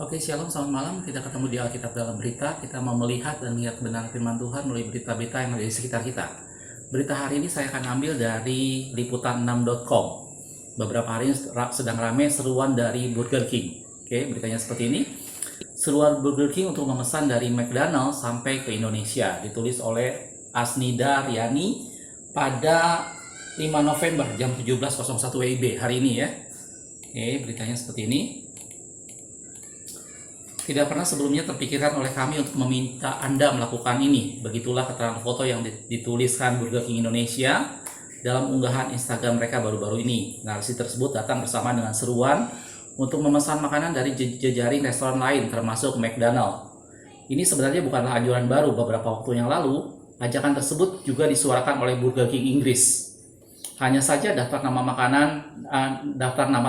Oke, shalom, selamat malam. Kita ketemu di Alkitab dalam berita. Kita mau melihat dan melihat kebenaran firman Tuhan melalui berita-berita yang ada di sekitar kita. Berita hari ini saya akan ambil dari liputan6.com. Beberapa hari ini sedang ramai seruan dari Burger King. Oke, beritanya seperti ini. Seruan Burger King untuk memesan dari McDonald sampai ke Indonesia. Ditulis oleh Asnida Riani pada 5 November jam 17.01 WIB hari ini ya. Oke, beritanya seperti ini. Tidak pernah sebelumnya terpikirkan oleh kami untuk meminta Anda melakukan ini. Begitulah keterangan foto yang dituliskan Burger King Indonesia dalam unggahan Instagram mereka baru-baru ini. Narasi tersebut datang bersama dengan seruan untuk memesan makanan dari jejaring restoran lain termasuk McDonald. Ini sebenarnya bukanlah anjuran baru. Beberapa waktu yang lalu, ajakan tersebut juga disuarakan oleh Burger King Inggris. Hanya saja daftar nama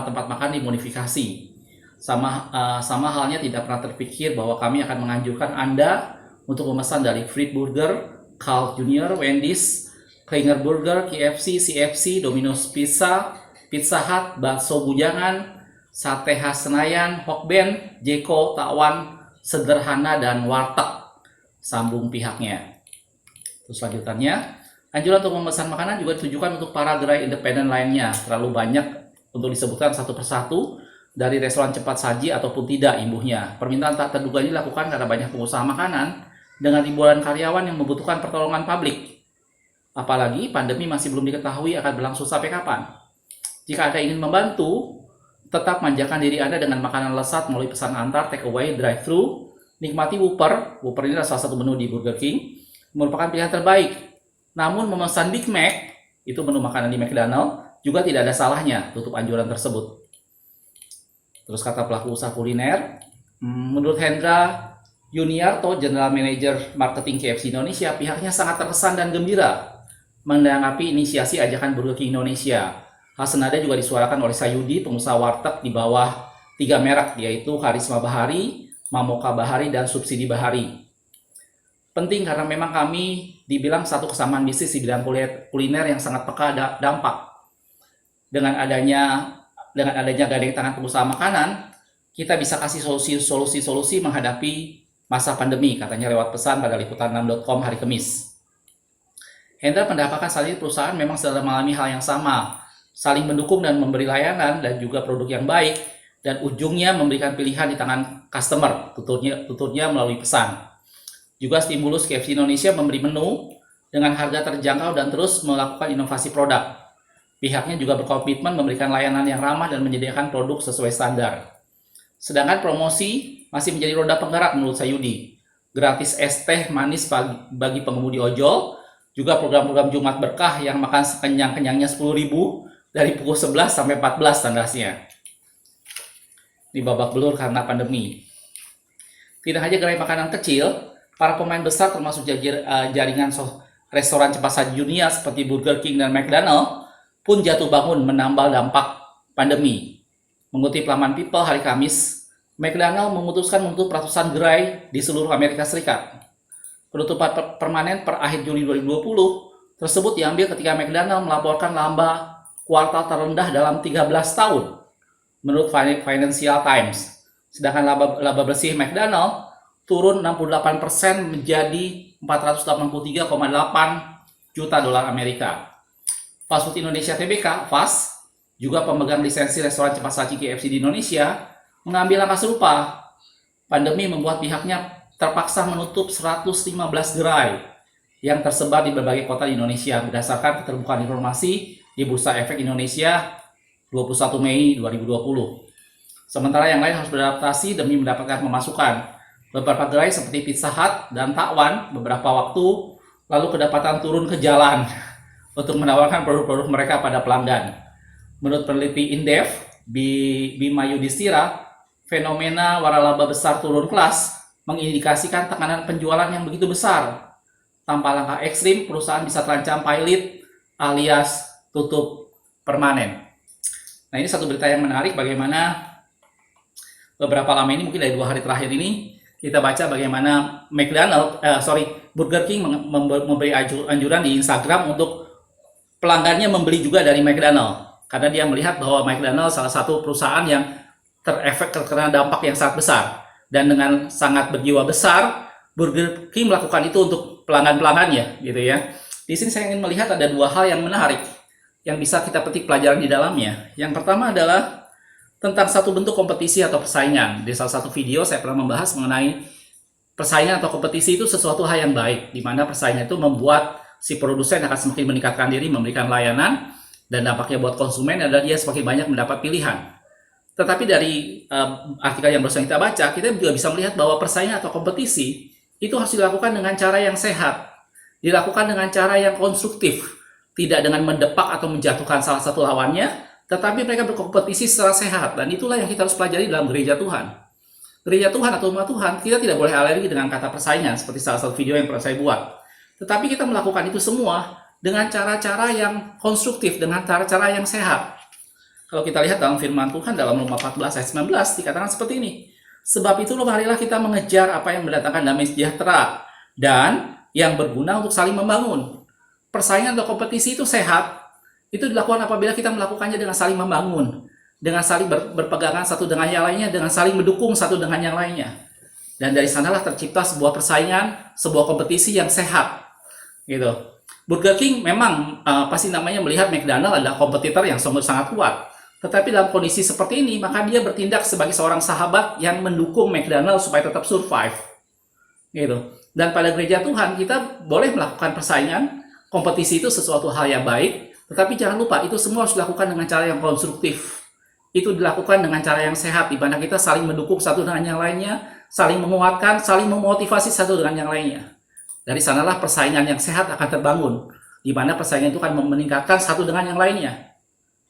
tempat makan dimodifikasi. Sama halnya tidak pernah terpikir bahwa kami akan menganjurkan Anda untuk memesan dari Fried Burger, Carl Jr., Wendy's, Klinger Burger, KFC, CFC, Domino's Pizza, Pizza Hut, Bakso Bujangan, Sate khas Senayan, Hokben, Jeko, Takwan, Sederhana, dan Warteg. Sambung pihaknya. Terus lanjutannya, anjuran untuk memesan makanan juga ditujukan untuk para gerai independen lainnya. Terlalu banyak untuk disebutkan satu persatu dari restoran cepat saji ataupun tidak imbuhnya. Permintaan tak terduga ini dilakukan karena banyak pengusaha makanan dengan ribuan karyawan yang membutuhkan pertolongan publik. Apalagi pandemi masih belum diketahui akan berlangsung sampai kapan. Jika Anda ingin membantu, tetap manjakan diri Anda dengan makanan lezat melalui pesan antar, take away, drive-thru. Nikmati Whopper. Whopper ini adalah salah satu menu di Burger King. Merupakan pilihan terbaik. Namun memesan Big Mac, itu menu makanan di McDonald, juga tidak ada salahnya tutup anjuran tersebut. Terus kata pelaku usaha kuliner, menurut Hendra Yuniarto, General Manager Marketing KFC Indonesia, pihaknya sangat terkesan dan gembira menanggapi inisiasi ajakan Burger King Indonesia. Hal senada juga disuarakan oleh Sayudi, pengusaha warteg di bawah 3 merek, yaitu Karisma Bahari, Mamoka Bahari, dan Subsidi Bahari. Penting karena memang kami dibilang satu kesamaan bisnis di bidang kuliner yang sangat peka dampak. Dengan adanya gandeng tangan pengusaha makanan, kita bisa kasih solusi menghadapi masa pandemi, katanya lewat pesan pada liputan6.com hari Kamis. Hendra mendapatkan saat ini perusahaan memang sedang mengalami hal yang sama, saling mendukung dan memberi layanan dan juga produk yang baik, dan ujungnya memberikan pilihan di tangan customer, tuturnya melalui pesan. Juga stimulus KFC Indonesia memberi menu dengan harga terjangkau dan terus melakukan inovasi produk. Pihaknya juga berkomitmen memberikan layanan yang ramah dan menyediakan produk sesuai standar. Sedangkan promosi masih menjadi roda penggerak menurut Sayudi. Gratis es teh manis bagi pengemudi ojol, juga program-program Jumat Berkah yang makan sekenyang-kenyangnya 10.000 dari pukul 11 sampai 14 tandasnya. Ini babak belur karena pandemi. Tidak hanya gerai makanan kecil, para pemain besar termasuk jaringan restoran cepat saji dunia seperti Burger King dan McDonald pun jatuh bangun menambal dampak pandemi. Mengutip laman People hari Kamis, McDonald memutuskan menutup ratusan gerai di seluruh Amerika Serikat. Penutupan permanen per akhir Juli 2020 tersebut diambil ketika McDonald melaporkan laba kuartal terendah dalam 13 tahun, menurut Financial Times. Sedangkan laba bersih McDonald turun 68% menjadi 483,8 juta dolar Amerika. Fast Food Indonesia Tbk, FAST, juga pemegang lisensi restoran cepat saji KFC di Indonesia, mengambil langkah serupa. Pandemi membuat pihaknya terpaksa menutup 115 gerai yang tersebar di berbagai kota di Indonesia berdasarkan keterbukaan informasi di Bursa Efek Indonesia 21 Mei 2020. Sementara yang lain harus beradaptasi demi mendapatkan pemasukan. Beberapa gerai seperti Pizza Hut dan Takwan beberapa waktu lalu kedapatan turun ke jalan untuk menawarkan produk-produk mereka pada pelanggan. Menurut peneliti Indef, Bima Yudhistira, fenomena waralaba besar turun kelas mengindikasikan tekanan penjualan yang begitu besar. Tanpa langkah ekstrim, perusahaan bisa terancam pilot alias tutup permanen. Nah, ini satu berita yang menarik bagaimana beberapa lama ini, mungkin dari 2 hari terakhir ini, kita baca bagaimana Burger King memberi anjuran di Instagram untuk pelanggannya membeli juga dari McDonald, karena dia melihat bahwa McDonald salah satu perusahaan yang terefek terkena dampak yang sangat besar. Dan dengan sangat berjiwa besar, Burger King melakukan itu untuk pelanggan-pelanggannya, gitu ya. Di sini saya ingin melihat ada dua hal yang menarik yang bisa kita petik pelajaran di dalamnya. Yang pertama adalah tentang satu bentuk kompetisi atau persaingan. Di salah satu video saya pernah membahas mengenai persaingan atau kompetisi itu sesuatu hal yang baik, di mana persaingan itu membuat si produsen akan semakin meningkatkan diri, memberikan layanan, dan dampaknya buat konsumen adalah dia semakin banyak mendapat pilihan. Tetapi dari artikel yang barusan kita baca, kita juga bisa melihat bahwa persaingan atau kompetisi itu harus dilakukan dengan cara yang sehat, dilakukan dengan cara yang konstruktif, tidak dengan mendepak atau menjatuhkan salah satu lawannya, tetapi mereka berkompetisi secara sehat. Dan itulah yang kita harus pelajari dalam gereja Tuhan. Gereja Tuhan atau umat Tuhan, kita tidak boleh alergi dengan kata persaingan, seperti salah satu video yang pernah saya buat. Tetapi kita melakukan itu semua dengan cara-cara yang konstruktif, dengan cara-cara yang sehat. Kalau kita lihat dalam firman Tuhan dalam Roma 14 ayat 19 dikatakan seperti ini. Sebab itu marilah kita mengejar apa yang mendatangkan damai sejahtera dan yang berguna untuk saling membangun. Persaingan atau kompetisi itu sehat. Itu dilakukan apabila kita melakukannya dengan saling membangun, dengan saling berpegangan satu dengan yang lainnya, dengan saling mendukung satu dengan yang lainnya. Dan dari sanalah tercipta sebuah persaingan, sebuah kompetisi yang sehat. Gitu. Burger King memang melihat McDonald adalah kompetitor yang sangat kuat. Tetapi dalam kondisi seperti ini, maka dia bertindak sebagai seorang sahabat yang mendukung McDonald supaya tetap survive. Gitu. Dan pada gereja Tuhan, kita boleh melakukan persaingan, kompetisi itu sesuatu hal yang baik, tetapi jangan lupa, itu semua harus dilakukan dengan cara yang konstruktif. Itu dilakukan dengan cara yang sehat, di mana kita saling mendukung satu dengan yang lainnya, saling menguatkan, saling memotivasi satu dengan yang lainnya. Dari sanalah persaingan yang sehat akan terbangun, di mana persaingan itu akan meningkatkan satu dengan yang lainnya.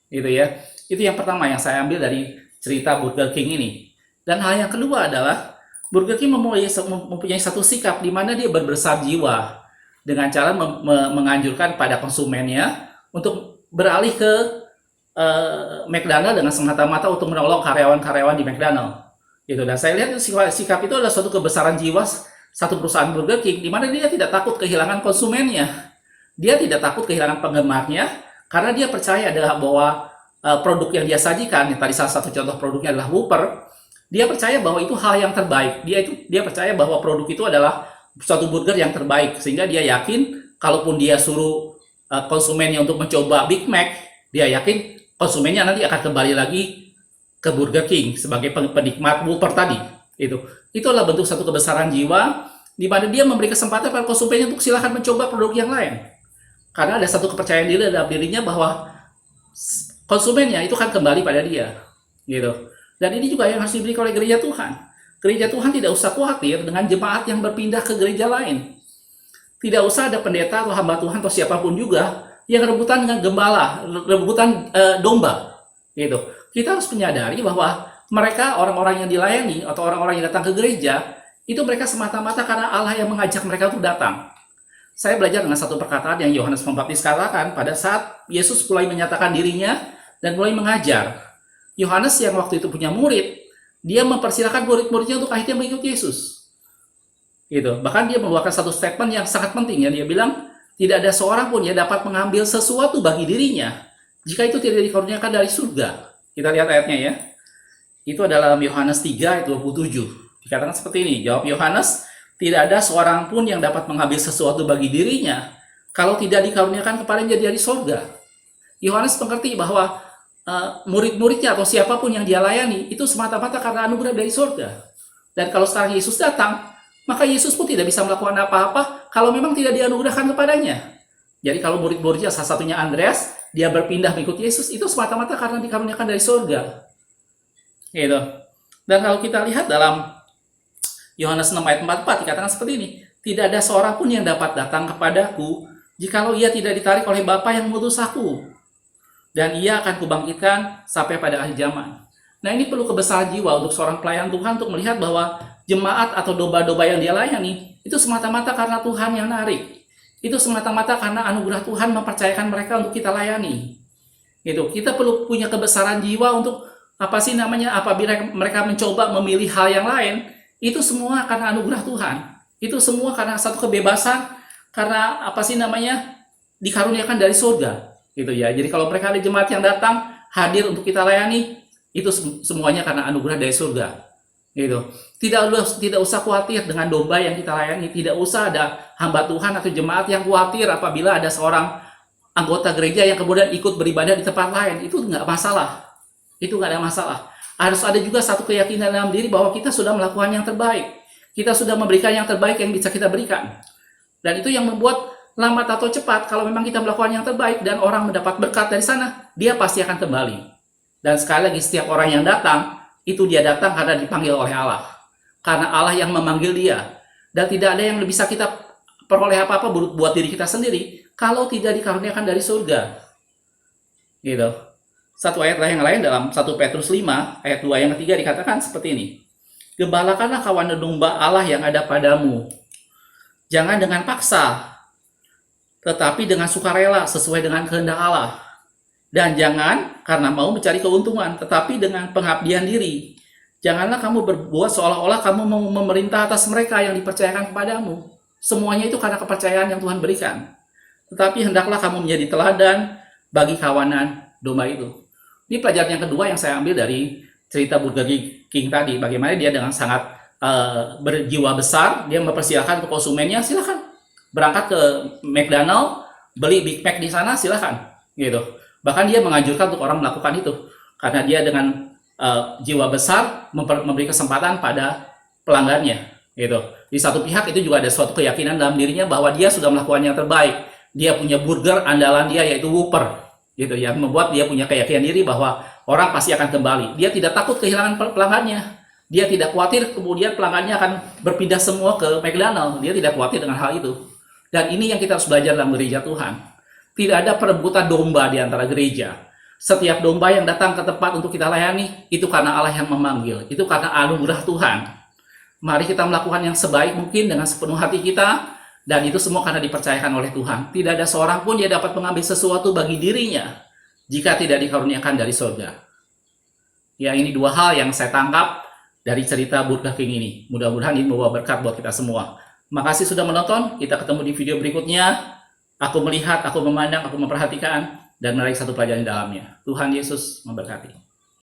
Gitu ya. Itu yang pertama yang saya ambil dari cerita Burger King ini. Dan hal yang kedua adalah Burger King mempunyai satu sikap di mana dia berbesar jiwa dengan cara menganjurkan pada konsumennya untuk beralih ke McDonald dengan semata-mata untuk menolong karyawan-karyawan di McDonald. Gitu. Dan saya lihat sikap itu adalah suatu kebesaran jiwa satu perusahaan Burger King di mana dia tidak takut kehilangan konsumennya. Dia tidak takut kehilangan penggemarnya karena dia percaya adalah bahwa produk yang dia sajikan, yang tadi salah satu contoh produknya adalah Whopper, dia percaya bahwa itu hal yang terbaik. Dia percaya bahwa produk itu adalah suatu burger yang terbaik, sehingga dia yakin kalaupun dia suruh konsumennya untuk mencoba Big Mac, dia yakin konsumennya nanti akan kembali lagi ke Burger King sebagai penikmat Whopper tadi. Itu adalah bentuk satu kebesaran jiwa di mana dia memberi kesempatan pada konsumennya untuk silahkan mencoba produk yang lain. Karena ada satu kepercayaan diri dalam dirinya bahwa konsumennya itu kan kembali pada dia, gitu. Dan ini juga yang harus diberikan oleh gereja Tuhan. Gereja Tuhan tidak usah khawatir dengan jemaat yang berpindah ke gereja lain. Tidak usah ada pendeta atau hamba Tuhan atau siapapun juga yang rebutan dengan gembala, rebutan domba, gitu. Kita harus menyadari bahwa mereka orang-orang yang dilayani atau orang-orang yang datang ke gereja itu mereka semata-mata karena Allah yang mengajak mereka untuk datang. Saya belajar dengan satu perkataan yang Yohanes Pembaptis katakan pada saat Yesus mulai menyatakan dirinya dan mulai mengajar. Yohanes yang waktu itu punya murid, dia mempersilahkan murid-muridnya untuk akhirnya mengikuti Yesus. Gitu. Bahkan dia mengeluarkan satu statement yang sangat penting ya. Dia bilang, tidak ada seorang pun yang dapat mengambil sesuatu bagi dirinya jika itu tidak dikaruniakan dari surga. Kita lihat ayatnya ya. Itu adalah dalam Yohanes 3 ayat 27. Dikatakan seperti ini. Jawab Yohanes, tidak ada seorang pun yang dapat mengambil sesuatu bagi dirinya kalau tidak dikaruniakan kepadanya dari surga. Yohanes mengerti bahwa murid-muridnya atau siapapun yang dia layani itu semata-mata karena anugerah dari surga. Dan kalau sekarang Yesus datang, maka Yesus pun tidak bisa melakukan apa-apa kalau memang tidak dianugerahkan kepadanya. Jadi kalau murid-muridnya salah satunya Andreas, dia berpindah mengikuti Yesus itu semata-mata karena dikaruniakan dari surga. Gitu. Dan kalau kita lihat dalam Yohanes 6 ayat 44 dikatakan seperti ini, tidak ada seorang pun yang dapat datang kepadaku jikalau ia tidak ditarik oleh Bapa yang mengutus aku. Dan ia akan kubangkitkan sampai pada akhir zaman. Nah, ini perlu kebesaran jiwa untuk seorang pelayan Tuhan untuk melihat bahwa jemaat atau domba-domba yang dia layani itu semata-mata karena Tuhan yang narik. Itu semata-mata karena anugerah Tuhan mempercayakan mereka untuk kita layani. Gitu. Kita perlu punya kebesaran jiwa untuk apabila mereka mencoba memilih hal yang lain, itu semua karena anugerah Tuhan. Itu semua karena satu kebebasan, karena dikaruniakan dari surga. Gitu ya. Jadi kalau mereka ada jemaat yang datang hadir untuk kita layani, Itu semuanya karena anugerah dari surga. Gitu. Tidak usah khawatir dengan domba yang kita layani. Tidak usah ada hamba Tuhan atau jemaat yang khawatir apabila ada seorang anggota gereja yang kemudian ikut beribadah di tempat lain. Itu nggak masalah. Itu nggak ada masalah. Harus ada juga satu keyakinan dalam diri bahwa kita sudah melakukan yang terbaik. Kita sudah memberikan yang terbaik yang bisa kita berikan. Dan itu yang membuat lambat atau cepat, kalau memang kita melakukan yang terbaik dan orang mendapat berkat dari sana, dia pasti akan kembali. Dan sekali lagi, setiap orang yang datang, itu dia datang karena dipanggil oleh Allah. Karena Allah yang memanggil dia. Dan tidak ada yang bisa kita peroleh apa-apa buat diri kita sendiri, kalau tidak dikaruniakan dari surga. Gitu. Satu ayat yang lain dalam 1 Petrus 5, ayat 2 yang ketiga dikatakan seperti ini. Gembalakanlah kawan domba Allah yang ada padamu. Jangan dengan paksa, tetapi dengan sukarela sesuai dengan kehendak Allah. Dan jangan karena mau mencari keuntungan, tetapi dengan pengabdian diri. Janganlah kamu berbuat seolah-olah kamu mau memerintah atas mereka yang dipercayakan kepadamu. Semuanya itu karena kepercayaan yang Tuhan berikan. Tetapi hendaklah kamu menjadi teladan bagi kawanan domba itu. Ini pelajaran yang kedua yang saya ambil dari cerita Burger King tadi. Bagaimana dia dengan sangat berjiwa besar, dia mempersilahkan untuk konsumennya, silakan berangkat ke McDonald, beli Big Mac di sana, silakan, gitu. Bahkan dia menganjurkan untuk orang melakukan itu, karena dia dengan jiwa besar memberi kesempatan pada pelanggannya, gitu. Di satu pihak itu juga ada suatu keyakinan dalam dirinya bahwa dia sudah melakukan yang terbaik. Dia punya burger andalan dia yaitu Whopper, gitu, yang membuat dia punya keyakinan diri bahwa orang pasti akan kembali. Dia tidak takut kehilangan pelanggannya. Dia tidak khawatir kemudian pelanggannya akan berpindah semua ke McDonald. Dia tidak khawatir dengan hal itu. Dan ini yang kita harus belajar dalam gereja Tuhan. Tidak ada perebutan domba di antara gereja. Setiap domba yang datang ke tempat untuk kita layani, itu karena Allah yang memanggil. Itu karena anugerah Tuhan. Mari kita melakukan yang sebaik mungkin dengan sepenuh hati kita. Dan itu semua karena dipercayakan oleh Tuhan. Tidak ada seorang pun yang dapat mengambil sesuatu bagi dirinya jika tidak dikaruniakan dari surga. Ya, ini dua hal yang saya tangkap dari cerita Burger King ini. Mudah-mudahan ini membawa berkat buat kita semua. Makasih sudah menonton. Kita ketemu di video berikutnya. Aku melihat, aku memandang, aku memperhatikan, dan menarik satu pelajaran di dalamnya. Tuhan Yesus memberkati.